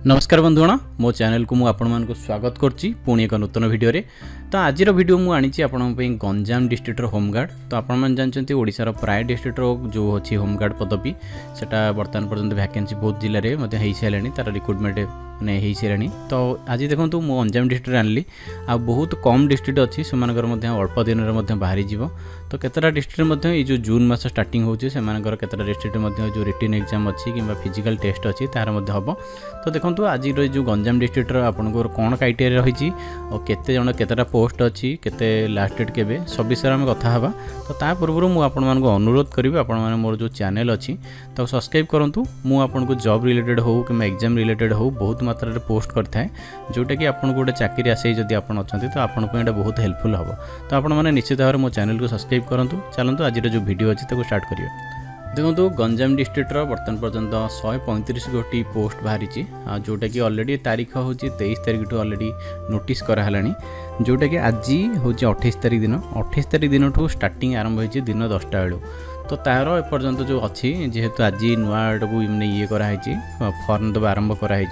नमस्कार बंधुगण मो चैनल को मुझे स्वागत करछि पुणी एक नूतन वीडियो रे। तो आज वीडियो मुझे आनी आपण गंजाम डिस्ट्रिक्टर होमगार्ड। तो आपण जानते ओडिशार प्राय डिस्ट्रिक्टर जो अच्छी होमगार्ड पदवी सेटा बर्तमान पर्यंत वैकेंसी बहुत जिले में हो सारे तार रिक्रुटमेंट मैंने हो सारे। तो आज देखो मुझे गंजाम डिस्ट्रिक्ट आनली आ बहुत कम डिस्ट्रिक्ट अच्छी से अल्प दिन में बाहरी जीव। तो केतरा डिस्ट्रिक्ट ये जून मास स्टार्टिंग होची से केतरा डिस्ट्रिक्ट जो रिटन एग्जाम अच्छी कि फिजिकल टेस्ट अच्छी तार हम। तो देखो आज जो गंजाम डिस्ट्रिक्ट आपंकर कौन क्राइटेरिया रही और केते जन केतटा पोस्ट अच्छी केते लास्ट डेट केबे सब विषय में कथा हवा। तो ता पूर्व मुझे अनुरोध करी आपण मोर जो चैनल अच्छी तो सब्सक्राइब करूँ। मुझे जॉब रिलेटेड हो कि एग्जाम रिलेटेड हो बहुत मात्रा रे पोस्ट करता है जोटा कि आपको गोटे चाकरी आसे जदि आपन अछंती तो आपन पे बहुत हेल्पफुल हम। तो आपण मैंने निश्चित भाव मो चैनल को सब्सक्राइब करूँ। चलतु आज जो वीडियो अच्छी तो स्टार्ट करिए। देखो गंजाम डिस्ट्रिक्टर बर्तमान पर्यंत 135 गोटी पोस्ट बाहरी जोटा कि ऑलरेडी तारीख हूँ 23 तारीख ठू ऑलरेडी नोटिस कराला जोटा कि आज हूँ 28 तारीख दिन 28 तारीख दिन ठू स्टार्टिंग आरंभ हो दिन 10टा बेलू। तो तार एपर्यंत जो अच्छी जेहेतु आज नुआ मैंने ये कराई फर्म दबा आरंभ कराई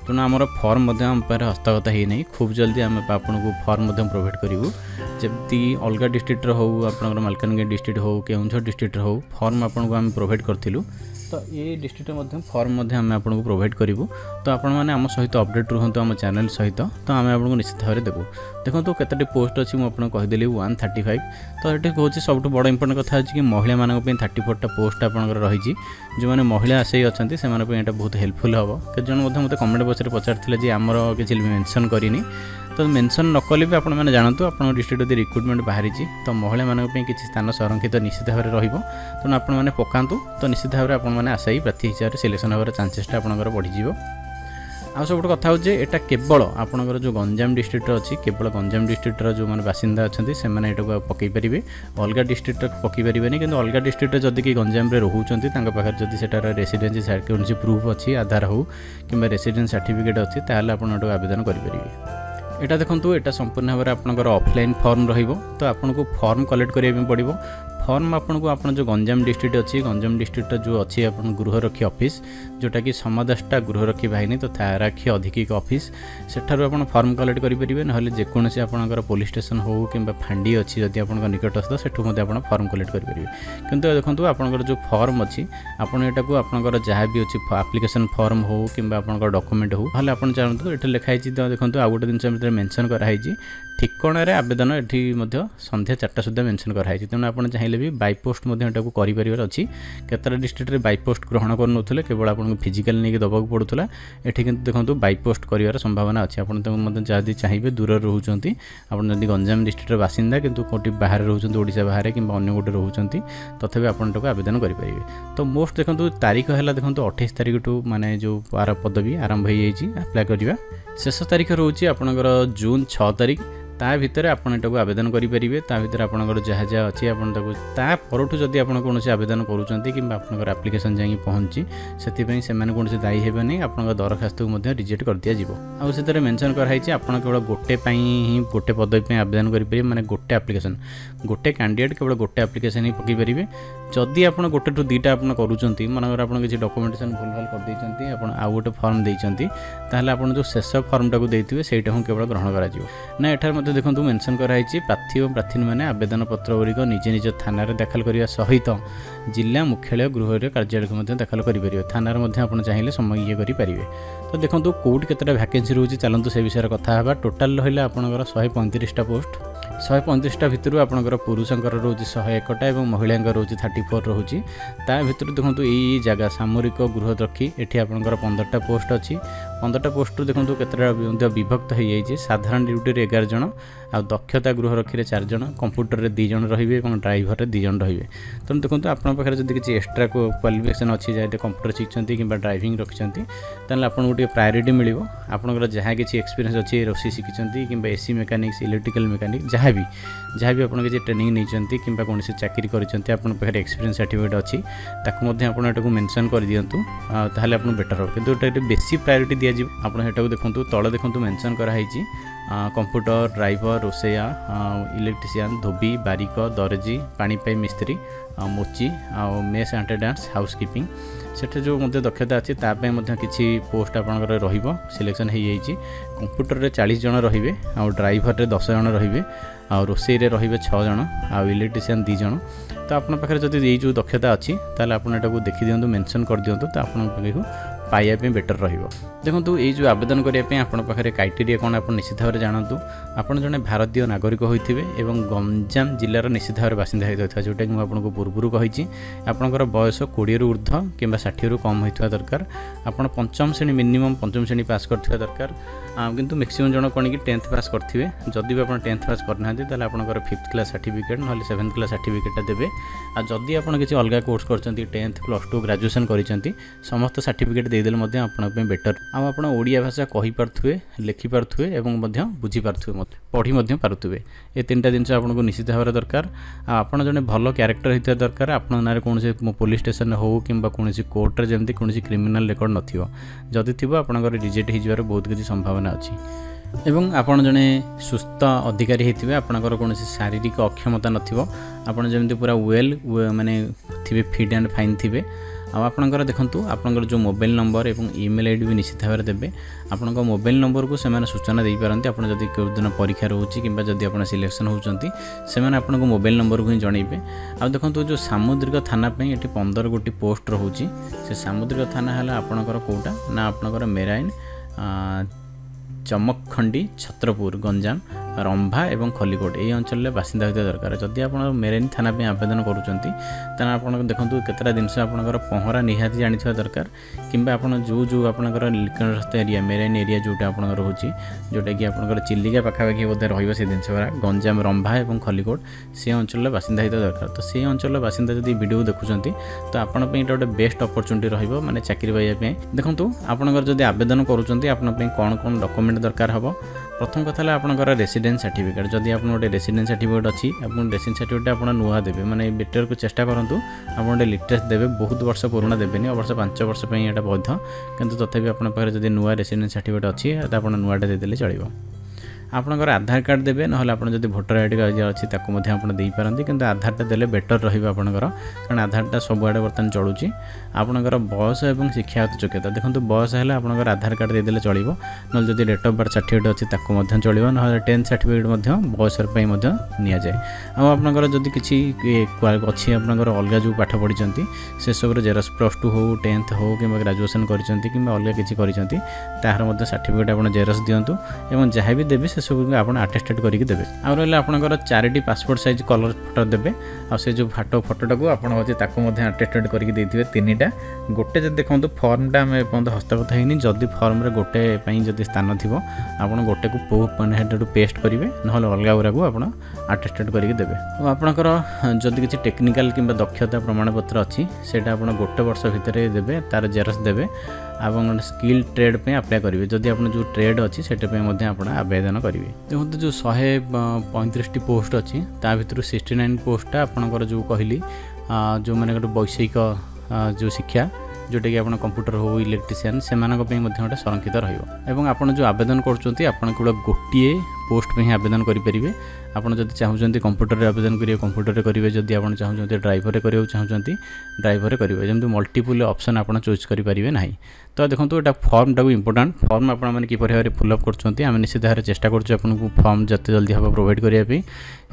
तेणु आमर फर्म आम पाखे हस्तगत होना खूब जल्दी आम आपन को फर्म प्रोवाइड करूँ। जमी अलग डिस्ट्रिक्टर हो आप मालकानगिरी डिस्ट्रिक्ट हो केउंझर डिस्ट्रिक्ट हो फर्म आपको आम प्रोवाइड करूँ। तो ये डिस्ट्रिक्ट फर्म आम आपको प्रोवाइड करूँ। तो आपण मैंने आम सहित अपडेट रुहतु आम चैनल सहित। तो आम आपको निश्चित भाव देवु। देखो तो केतोटी पोस्ट अच्छी मुझे कहीदेली 135। तो ये हूँ सब बड़ इंपोर्टेंट कथा कि महिला मानक 34टा पोस्ट आपंकर रही जो मैंने महिला आसे अच्छा से बहुत हेल्पफुल हम। कत जन मतलब कमेंट बॉक्स में पचार जे आमर किसी मेंशन करनी तो मेंशन न कले भी आपने जानतु आप डिस्ट्रिक्ट यदि रिक्रुटमेंट बाहरी तो महिला मानक किसी स्थान संरक्षित निश्चित भाव में तेणु आपने पकातु। तो निश्चित भाव में आपने आशायी प्रार्थी हिसाब से सिलेक्शन होवर चांसेसटा आपंकर बढ़ीज। आ सब कथा हो एटा केवल आपंकर जो गंजाम डिस्ट्रिक्ट अच्छी केवल गंजाम डिस्ट्रिक्टर जो मैंने बासिंदा अच्छा से पकई पारे अलग डिस्ट्रिक्ट पकई पारे कि अलग डिस्ट्रिक्ट जदि कि गंजाम रोचे पाखे जदि से रेसिडेंस कौन प्रूफ अच्छी आधार हो कि रेसिडेंस सर्टिफिकेट अच्छी ताल आप आवेदन करेंगे। एटा देखो एटा संपूर्ण भाव में आपंकर ऑफलाइन फॉर्म रहिबो। तो आपको फॉर्म कलेक्ट करिया पड़ो। फॉर्म आपको आप जो गंजाम डिस्ट्रिक्ट अच्छी गंजाम डिस्ट्रिक्ट जो अच्छी आप गृहरक्षी ऑफिस जोटा कि समादाष्टा गृहरक्षी बाहिनी तो ताराक्षी अधिक ऑफिस सेठार आप फॉर्म कलेक्ट करेंगे ना जेकोसी आपंकर पुलिस स्टेशन हो कि फांडी अच्छी जदि आप निकटस्थ सेठू आप फॉर्म कलेक्ट करेंगे। किंतु देखो आपंकर जो फॉर्म अच्छी आपटा को आपंकर जहाँ भी अच्छी एप्लिकेशन फॉर्म हो कि आपंकर डॉक्यूमेंट हो ना आप चाहूँ ये लिखाई देखो आ गोटे जिन मेंशन कराई ठिकाण आवेदन ये संध्या 4टा सुधा मेंशन कराई। तेणु आप चाहिए भी बाय पोस्ट को कर अच्छी केतरा डिस्ट्रिक्ट रे बाय पोस्ट ग्रहण करूँ केवल आपको फिजिकल नहीं दबाक पड़ूला ये देखो बाय पोस्ट कर संभावना अच्छी। आप जदि चाहिए दूर रोचती आपड़ी गंजाम डिस्ट्रिक्ट बासिंदा किंतु कौटी बाहर रोचते ओडिशा बाहर कि अन्य गोटे रोचती तथापि आपको आवेदन करेंगे। तो मोस्ट देखो तारीख है देखो 28 तारीख ठू माने जो पार पदवी आरंभ हो अप्लाई करवा। शेष तारीख रोचे आपंकर जून 6 तारीख ता भितर आपको आवेदन करेंगे। ता भितर आपंकर जहाँ जहाँ अच्छी आपको जदि आप कौन आवेदन करुँच कि आपंकर एप्लिकेशन जाकि पहुँची से कौन दायी हे नहीं आप दरखास्त को रिजेक्ट कर दि जाव। आउ से मेंशन कराई आप केवल गोटे ही गोटे पदवी आवेदन करेंगे माने गोटे एप्लिकेशन गोटे कैंडिडेट केवल गोटे एप्लिकेशन ही पकई पारे। जदि आप गोटे ठू 2टा आप करुँच मनकर आप किसी डॉक्यूमेंटेशन भूल भाल करदे आप गोटे फॉर्म देते ताहले आप जो शेष फॉर्मटा को देते सेटा हूँ केवल ग्रहण करा एठार देखो मेंशन कराई प्रार्थी और प्रार्थी मैंने आवेदन पत्र गुड़िक निज निज थाना दाखल करने सहित जिला मुख्यालय गृह कार्यालय दाखल करेंगे। थानार आप चाहिए समय ये करेंगे। तो देखो कौट केतटा वैकेंसी रोचे चलतु से विषय कथा हाँ। टोटाल रहा आपंकर 135टा पोस्ट 135टा भितर आपंकर पुरुषंकर रोचे 101टा और महिला रोचे 34 रोचे। ता भितर देखो यही जगह सामरिक गृहरक्षी ये आपंकर 15टा पोस्ट अच्छी 15टा पोस्ट देखो केतटा विभक्त हो जाए। साधारण ड्यूटी 11 जन आ दक्षता गृहरक्षी 4 जन कंप्यूटर 2 जन रे और ड्राइवर 2 जन रे। तेणु देखो आपे जब किसी एक्सट्रा क्वालिफिकेशन अच्छी जाए कंप्यूटर शिखती कि ड्राइविंग रखिंट आपको गोटे प्रायोरीटी मिल आपंकर जहाँ किसी एक्सपीरियंस अच्छी रोषे शिखिंट कि एसी मेकानिक्स इलेक्ट्रिकल मेकानिक जहाँ भी आप किसी ट्रेनिंग नहीं कि कौन चाकरी कर एक्सपीरियंस सर्टिफिकेट अच्छी आपको मेंशन कर दिंतु ताहले आपको बेटर हो। किंतु बेसी प्रायोरीटी दि जाए आप देखो तले देखो मेंशन कराई कंप्यूटर ड्राइवर रोसैया इलेक्ट्रीशियन धोबी बारिक दर्जी पानी पाइप मिस्त्री मोची मेस एटेंडेंस हाउसकीपिंग सेठे जो मध्य दक्षता अच्छी तापाई किसी पोस्ट आपंकर सिलेक्शन हो जाइए कंप्यूटर रे 40 जन रे आ ड्राइवर रे 10 जन रे आ रोसई रे रे 6 जन आ इलेक्ट्रीशियन 2 जन तो आपन पाखे जब ये जो दक्षता अच्छी ताल आपन देखी दिंतु मेंशन कर दिंतु तो आपन पाखे पाइबा बेटर रहिबो। देखो ये जो आवेदन करने आपन पाखे क्राइटेरिया कौन आप निश्चित भाव में जानतु आपन जने भारतीय नागरिक होते एवं गंजाम जिलार निश्चित भाव बासिंदा होता जोटा कि मुझे पूर्व कही आपंकर बयस 20 रु ऊर्ध्व कि 60 रु कम होता दरकार आपन पंचम श्रेणी मिनिमम पंचम श्रेणी पास करथिबा दरकार किंतु मैक्सिमम जन कौन कि 10th पास करथिबे जदि भी आपन 10th पास करना ताले आपनकर 5th क्लास सर्टिफिकेट ना 7th क्लास सर्टिफिकेट देबे आ जदि आपन किसी अलग कोर्स करचंती 10th +2 ग्रेजुएशन करिसंती समस्त सर्टिफिकेट देदेले मध्ये आपन पे बेटर आ आपन ओडिया भाषा कहि पारथुवे लिखि पारथुवे एवं मध्ये बुझी पारथुवे मत पढ़ी मध्ये पारथुवे ए तीनटा जिंस आपन को निश्चित भाव दरकार आपन जने भलो कैरेक्टर हिता दरकार आपन नारे कोनसे पुलिस स्टेशन हो किंबा कोनसी कोर्ट रे जेमति कोनसी क्रिमिनल रिकॉर्ड नथिवो जदि थिबो आपनकर रिजेक्ट हि जिवार बहुत किछि संभावना अछि एवं आपण जने सुस्थ अधिकारी हेतिबे आपनकर कोनसी शारीरिक अक्षमता नथिवो आपण जेमति पूरा वेल माने थिबे फिट एंड फाइन थिबे आपणकर देखंतु आपणकर जो मोबाइल नंबर एवं ईमेल आईडी भी निश्चित भाव देबे आपणकर मोबाइल नंबर को सेमाने सूचना दे पारंती आपण जदि कोन दिन परीक्षा रहउची किबा जदि आपण सिलेक्शन होउचंती सेमाने आपणको मोबाइल नंबर को ही जणैबे आ देखंतु जो सामुद्रिक थाना पे एठी 15 गोटी पोस्ट रहउची से सामुद्रिक थाना हला आपणकर कोटा ना आपणकर मेराइन चमकखंडी छत्रपुर गंजाम रंभा एवं खलिकोट ये अंचल में बासिंदा होता दरकार जदि आप मेरेन थाना पे आवेदन करुँच आप देखो केतटा जिनस आपंकर पहरा निहाती जानी दरकार किंबा आप जो जो आपंकर निकटस्थ एरिया मेरेन एरिया जोटा आप रोचे जोटा कि आप चिलिका पाखापाखि बोधे रही जिनस गंजाम रंभा एवं खलिकोट से अंचल में बासिंदा होता दरकार तो से अंचल बासिंदा जब वीडियो देखुं तो आपंपी गोटे बेस्ट अपरच्युनिटी रही चाकरी पाइबा देखो आपंकर जब आवेदन करुँच कौन कौन डॉक्यूमेंट दरकार हम प्रथम कथा आपंकर रेसिडेंस सर्टिफिकेट जदि आप गोटे रेसिडेंस सर्टिफिकेट अच्छी आप रेसिडेंस सर्टिफिकेट आप नुआ देवे माने बेटर को चेष्टा करूँ आप गोटे लिटरेस्ट देवे बहुत वर्ष पुराना देवेनि अवश्य 5 वर्ष यहाँ वैध किंतु तथापि आप जब नुआ रेसिडेंस सर्टिफिकेट अच्छी आप नुआटा देदेले चलो आपनकर आधार कार्ड देवे ना आप जब भोटर आईडी अच्छी दे पारती कि आधारटा देले बेटर रहा आपंकर कारण आधारटा सबुआड़े बर्तमान चलुची आपंकर बयस और शिक्षागत योग्यता देखो बयस है आपंकर आधार कार्ड देदेले चलो ना जब डेट ऑफ बर्थ सर्टिफिकेट अच्छी चलो ना 10th सर्टिफिकेट बयस नि जाए आपंकर जब किसी अच्छी आपंकर अलग जो पाठ पढ़ी से सब जेरक्स +2 हो 10th हो कि ग्रेजुएशन कर अलग किसी कर सर्टिफिकेट आप जेरक्स दिंतु और जहाँ भी देवी से सब आप अटेस्टेड करके देवे आ रहा आपंकर 4टी पासपोर्ट साइज कलर फोटो देवे आ से जो फोटोटा को आप अटेस्टेड करके देते 3टा गोटे जब देखो फर्मटा आम एपର୍ଯ୍ୟନ୍ତ हस्तगत होनी जदि फर्म रे गोटे जदि स्थान थी आप गोटे को मैंने पेस्ट करेंगे ना अलग गुरा को आप अटेस्टेड करके देवे और आपंकर जदि किसी टेक्निकल कि दक्षता प्रमाणपत्र अच्छी से गोटे वर्ष भितर देवे तार जेरक्स देवे आप स्किल ट्रेड पे अप्लाई करेंगे जदि आप जो ट्रेड अच्छी से आवेदन करेंगे देखो जो 135 पोस्ट अच्छी ता भर 69 पोस्टा आपंकर जो कहली जो मैंने गोटे वैषयिक जो शिक्षा जोटा कि आप कंप्यूटर हो इलेक्ट्रीशियन से गोटे संरक्षित रही आप जो आवेदन कर गोटे पोस्ट पे ही आवेदन करेंगे आप जब चाहते कंप्यूटर आवेदन करेंगे कंप्यूटर करेंगे जब आप चाहते ड्राइवर करा चाहते ड्राइवर करेंगे जमी मल्टीपल ऑप्शन आप चॉइस करेंगे ना तो देखो यहाँ फर्मटा को इम्पोर्टाट फर्म आपने किपर भाव में फिलअप कर निश्चित भाव में चेष्टा करूँ फर्म जिते जल्दी हम प्रोवाइड करने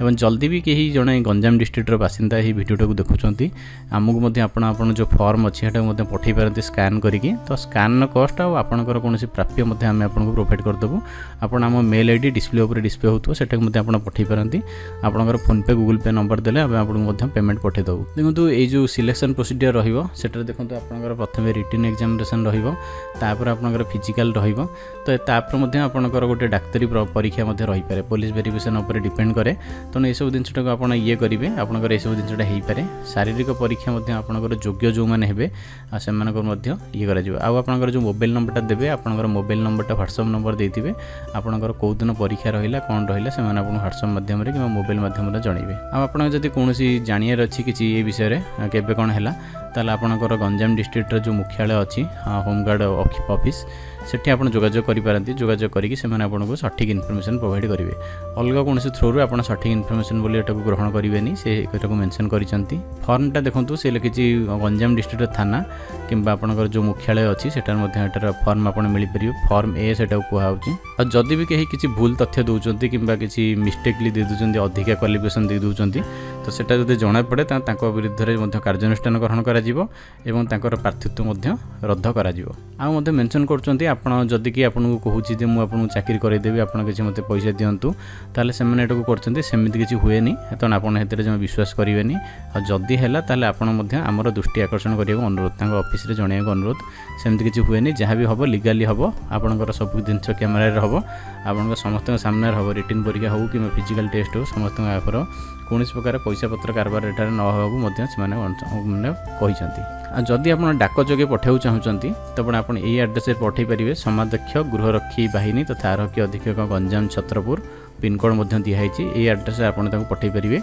और जल्दी भी कहीं जड़े गंजाम डिस्ट्रिक्टर बासिंदा ये वीडियोटा को देखुं आमको जो फर्म अच्छी से पठे पारती स्कान करके तो स्कान कस्ट आपंकर कौन प्राप्य आपको प्रोवाइड करदेबू आप मेल आईडी डिस्प्ले होता से पठे पारती आपंकर फोनपे गूगल पे नंबर देले आपको पेमेंट पठेदेबू देखो ये जो सिलेक्शन प्रोसीजर रही देखो आपंकर प्रथम रिटन एग्जामिनेशन रहीपर आपंकर फिजिकल रहीपर आपंकर गोटे डाक्तरी परीक्षा रही पारे पुलिस वेरिफिकेशन उपर डिपेंड करे तो ये सब जिनटा आप ये करेंगे आपंकर ये सब जिनटा हो पारे शारीरिक परीक्षा आपंकर योग्य जो मैंने हे से ये कर जो मोबाइल नंबरटा देवे आपंकर मोबाइल नंबरटा व्हाट्सएप नंबर देते आपंकर कौ दिन परीक्षा रहा कौन रहा से व्हाट्सएप माध्यम कि मोबाइल माध्यम जनइबे आप कौन जानियार अच्छी किसी ये विषय केबे कौन है ताल आपंकर गंजाम डिस्ट्रिक्टर जो मुख्यालय अच्छी होमगार्ड ऑफिस सेठी आपण जोगाजोग करि पारंती जोगाजोग करिकि सेमाने आपनको सठिक इनफॉरमेशन प्रोवाइड करिवे अलग कोनोसी थ्रू आपण सठिक इनफॉरमेशन बोली एटाको ग्रहण करिवेनी से एटाको मेंशन करिसंती फॉर्मटा देखंतु से लिखिछि गंजाम डिस्ट्रिक्ट थाना किंबा आपनकर जो मुख्यालय अछि सेटार मध्ये एटार फॉर्म आपण मिलि परियो फॉर्म ए सेटा कुहा होछि आ जदि भी केही किछि भूल तथ्य दउचंती किंबा किछि मिस्टेकली दे दउचंती अधिका क्वालिफिकेशन दे दउचंती तो सेटा जदि जणा पड़े तांको विरुद्ध रे मध्ये कार्यानुष्ठान ग्रहण करा जिवो एवं तांकर प्रार्थित्व मध्ये रद्द करा जिवो आ मध्ये मेंशन करचंती आपण जदि कि आपनको कहूछि जे मु आपनको चाकरी करै देबी आपण किछि मते पैसा दियंतु ताले सेमाने एटाको करचंती सेमिति किछि हुएनी एतन आपण हेतरे जम विश्वास करिवेनी आ जदि हैला ताले आपण मध्ये हमर दृष्टि आकर्षण करियो अनुरोध तांको ऑफिस रे जणिया अनुरोध सेमिति किछि हुएनी जहाँ भी हबो लीगली हबो आपनकर सब दिनछ कैमरा रे हबो आपनकर समस्त सामने रे हबो रिटन परीक्षा हो कि फिजिकल टेस्ट हो समस्त आफर कौन प्रकार पैसा पत्र कारबार एठार न होबू मध्य सेमाने माने कहिसंती जदि आपण डाक जोगे पठाउ चाहुचंती तब आपण एई एड्रेस रे पठाई परिबे समाध्यक्ष गृहरक्षी बाहिनी तथा आरक्षी अधीक्षक गंजाम छत्रपुर पिन कोड मध्य दिया हैछि एई एड्रेस रे आपण ताको पठाई परिबे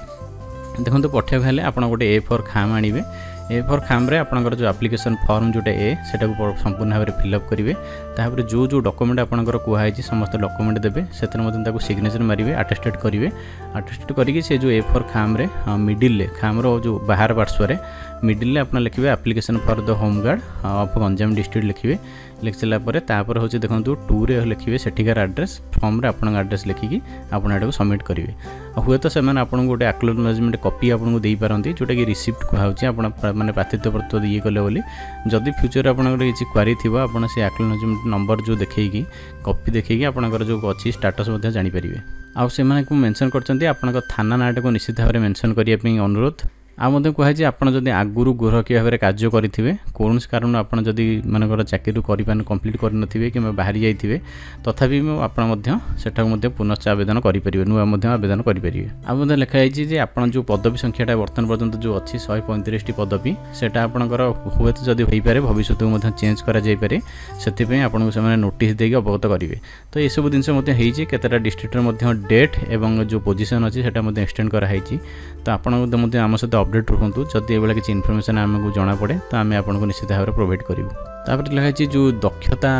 देखंतु पठाइबा हेले आपण गोटे ए फॉर खाम आनिबे ए फॉर खाम रे आपनकर जो एप्लिकेशन फॉर्म जोटे ए सेटा को संपूर्ण भाव में फिलअप करेंगे तापर जो डॉक्यूमेंट आपनकर कुहाई समस्त डॉक्यूमेंट देबे सेतर मते ताको सिग्नेचर मारिबे अटेस्टेड करेंगे अटेस्टेड करके से जो ए फॉर खाम रे मिडिल खाम रो जो बाहर पार्श्व रे मिडिल ले आपन लिखिबे application for the home guard of Ganjam district लिखिबे लिख सारा पर तापर होचे देखंतु 2 रे लिखिबे सेठिकार एड्रेस फॉर्म रे आपन एड्रेस लिखिकी आपन एटाको सबमिट करिवे हुए तो से आपन गोटे एक्नॉलेजमेंट कॉपी आपन को देई पारंती जोटा कि रिसिप्ट कहउची आपन माने प्रातित्व पत्र ये कले बोली जदि फ्यूचर आपन किसी क्वारी थिबो आपन से एक्नॉलेजमेंट नंबर जो देखैकी कॉपी देखैकी आपनकर जो अछि स्टेटस मध्ये जानि परिवे आ से माने को मेंशन करचंती आपनकर थाना नाटा को निश्चित भाव में मेंशन करिया पे अनुरोध आ मते कहै जे आपन जदि आगुरु गृहरक्षी भाव में कार्य करिथिबे कोनस कारण आपन जदि मानकर चाकरी करि पान कंप्लीट कर नथिबे कि बाहरी जाइथिबे तथापि आपन मध्य सेठा मध्य पुनश्च आवेदन करि परिबे नुआ मध्य आवेदन करि परिबे आ मते लिखा हैछि जे आपन जो पदवी संख्याटा वर्तमान पर्यंत जो अछि 135 टी पदवी सेटा आपनकर हुए तो जदि होई पारे भविष्यत मध्य चेंज करा जाय पारे सेति पे आपन को से नोटिस देके अवगत करिवे तो ए सब दिन मध्य हैछि केतरा डिस्ट्रिक्ट मध्य डेट एवं जो पोजीशन अछि सेटा मध्य एक्सटेंड करा हैछि तो आपन मध्य आम सहित अपडेट रुहतु जदि एबेला किछि इन्फॉर्मेशन आमको जणा पड़े तो आम आपको निश्चित भाव में प्रोवाइड करूँ तापर लिखाई जो दक्षता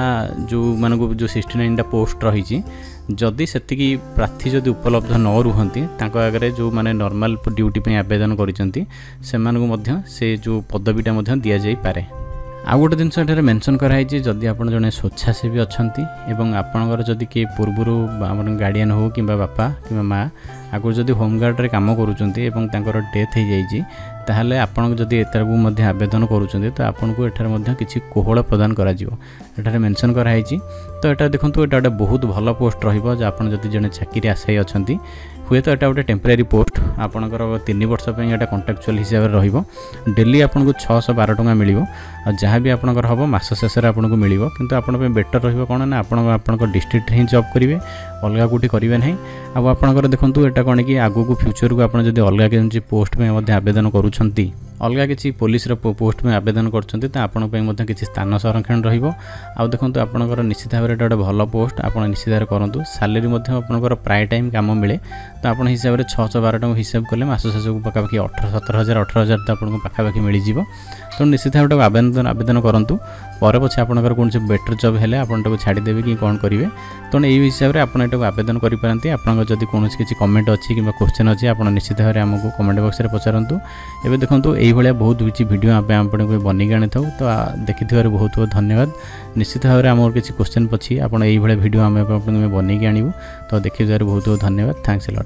जो मानक जो 69 टा पोस्ट रही जदि सेतिकी प्रार्थी जदि उपलब्ध न रुहंती तांको आगे जो माने नॉर्मल ड्यूटी पे आवेदन करिसंती सेमानकु मध्य से जो पदवीटा मध्य दिया जाई पारे आ गोटे जिनस एठारे मेंशन कराई जदि आपन जने स्वेच्छासेवी अछंती एवं आपनकर जदि के पूर्वरु हमर गार्डियन हो किबा बापा किबा माँ आगु जदि होमगार्ड रे काम करूचंती एवं तांकर डेथ हो जाइछि ताहले आपन जदि एतरबु मध्य आवेदन करूचंती तो आपन को एठारे मध्य किछि कोहळ प्रदान करा जिवो एठारे मेंशन कराई तो एटा देखंतु एटा बहुत भल पोस्ट रहिबो जे आपन जदि जने चाकरी आशाई अछंती हुए तो एटा गोटे टेम्परेरी पोस्ट आपनकर 3 वर्ष पे एटा कॉन्ट्रैक्चुअल हिसाब रे रहिबो डेली आपन को 612 टका मिलिबो आ जहाँ भी आपनकर हबो मास शेष रे आपन को मिलिबो किंतु आपन पे बेटर रहिबो कोन ना आपनकर डिस्ट्रिक्ट हि जॉब करिवे अलगा कोठी करिवे नहीं अब आपनकर देखंतु एटा कोन कि आगु को फ्यूचर को आपन जदि अलगा के पोस्ट में मध्य आवेदन करूछंती अलग किसी पुलिस पोस्ट में आवेदन करछंती त आपन पे मध्य किसी स्थान संरक्षण रहिबो आ देखंतु आपनकर निश्चित भाव में गोटे भल पोस्ट आपन निश्चित भाव करंतु सैलरी मध्य आपनकर प्राय टाइम काम मिले तो आपन हिसाब रे 612 टका हिसाब कले मास शेष को पकापाखि 17,000 तो आपन पकापाखि मिल जिवो तो निश्चित भाव आवेदन करंतु पर पछे आपनकर कोन से बेटर जॉब हेले आपन टाको छाडी देबे कि कोन करिवे तो एई हिसाब रे आपन एटाको आवेदन करि पारंती आपन जदि कोनोस किछि कमेंट अछि किबा क्वेश्चन अछि आपन निश्चित भाव हमको कमेंट बॉक्स रे पचारंतु एबे देखंतु एई भलिया बहुत किछि वीडियो आपन को बनि गाणी थाउ तो देखिथिबार बहुत बहुत धन्यवाद निश्चित भाव में आमर किछि क्वेश्चन पछि आपन एई भलिया वीडियो हम आपन बनि गाणीबु तो देखिथिबार बहुत बहुत धन्यवाद थैंक्स अ लॉट।